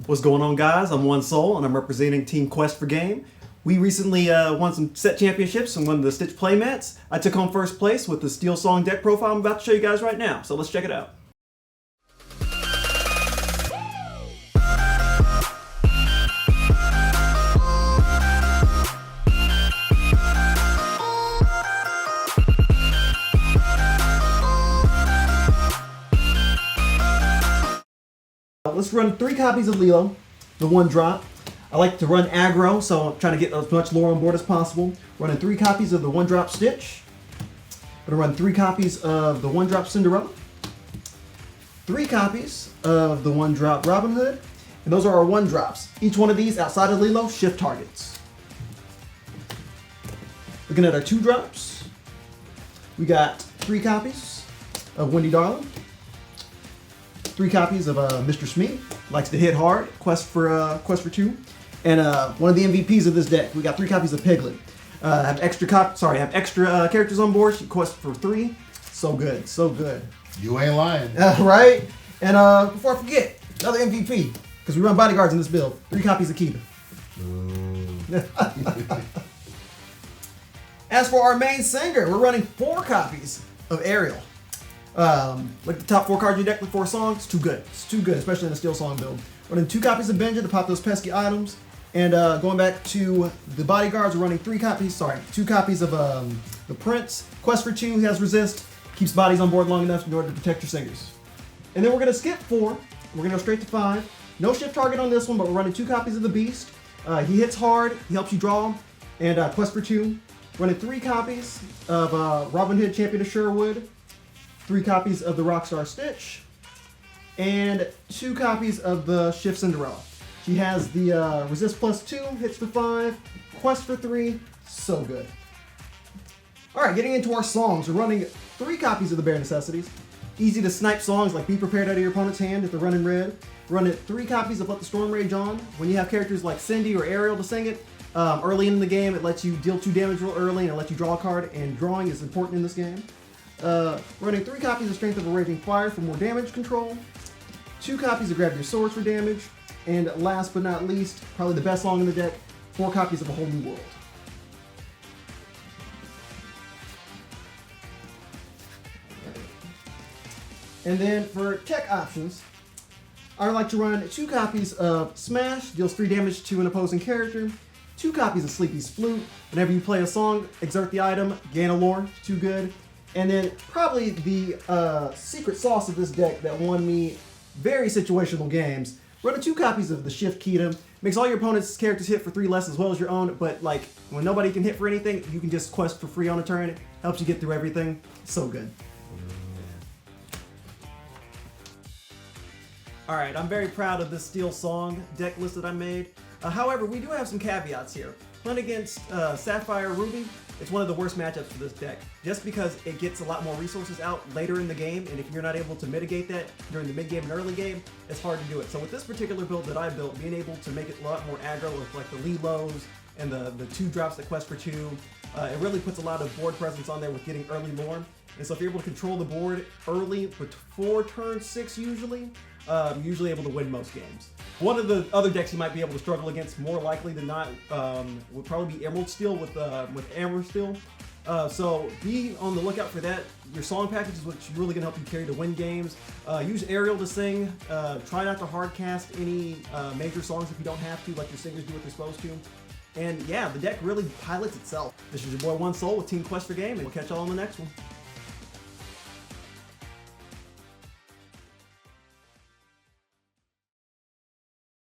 What's going on, guys? I'm OneSoul, and I'm representing Team Quest for Game. We recently won some set championships and won the Stitch playmats. I took home first place with the Steel Song deck profile I'm about to show you guys right now, so let's check it out. Let's run 3 copies of Lilo, the 1-drop. I like to run aggro, so I'm trying to get as much lore on board as possible. Running 3 copies of the 1-drop Stitch. I'm going to run 3 copies of the 1-drop Cinderella. 3 copies of the 1-drop Robin Hood. And those are our 1-drops. Each one of these, outside of Lilo, shift targets. Looking at our 2-drops, we got 3 copies of Wendy Darling. 3 copies of Mr. Smee, likes to hit hard, Quest for 2, and one of the MVPs of this deck. We got 3 copies of Piglet. Have extra characters on board. She Quest for 3. So good, so good. You ain't lying. Right? And before I forget, another MVP, because we run bodyguards in this build. 3 copies of Kiba. As for our main singer, we're running 4 copies of Ariel. Like the top 4 cards in your deck with 4 songs, it's too good. It's too good, especially in a Steel Song build. Running 2 copies of Benja to pop those pesky items. And going back to the bodyguards, we're running 2 copies of the Prince. Quest for 2, he has resist, keeps bodies on board long enough in order to protect your singers. And then we're going to skip 4, we're going to go straight to 5. No shift target on this one, but we're running 2 copies of the Beast. He hits hard, he helps you draw, and Quest for 2. Running 3 copies of Robin Hood, Champion of Sherwood. 3 copies of the Rockstar Stitch, and 2 copies of the Shift Cinderella. She has the resist +2, hits for 5, Quest for 3, so good. Alright, getting into our songs, we're running 3 copies of the Bare Necessities. Easy to snipe songs like Be Prepared out of your opponent's hand if they're running red. Running 3 copies of Let the Storm Rage On. When you have characters like Cindy or Ariel to sing it, early in the game it lets you deal 2 damage real early and it lets you draw a card, and drawing is important in this game. Running 3 copies of Strength of a Raging Fire for more damage control, 2 copies of Grab Your Swords for damage, and last but not least, probably the best song in the deck, 4 copies of A Whole New World. And then for tech options, I like to run 2 copies of Smash, deals 3 damage to an opposing character, 2 copies of Sleepy's Flute. Whenever you play a song, exert the item, gain a lore, too good. And then probably the secret sauce of this deck that won me very situational games. Running 2 copies of the Shift Kita. Makes all your opponent's characters hit for 3 less as well as your own, but like when nobody can hit for anything, you can just quest for free on a turn. It helps you get through everything. So good. Alright, I'm very proud of this Steel Song deck list that I made. However, we do have some caveats here. Playing against Sapphire Ruby, it's one of the worst matchups for this deck, just because it gets a lot more resources out later in the game, and if you're not able to mitigate that during the mid-game and early game, it's hard to do it. So with this particular build that I built, being able to make it a lot more aggro with like the Lilos and the 2-drops that Quest for 2, it really puts a lot of board presence on there with getting early lore. And so if you're able to control the board early, before turn 6 usually, you're usually able to win most games. One of the other decks you might be able to struggle against, more likely than not, would probably be Emerald Steel with Amber Steel. So be on the lookout for that. Your song package is what's really going to help you carry to win games. Use Ariel to sing. Try not to hard cast any major songs if you don't have to, like your singers do what they're supposed to. And yeah, the deck really pilots itself. This is your boy OneSoul with Team Quest for Game, and we'll catch y'all on the next one.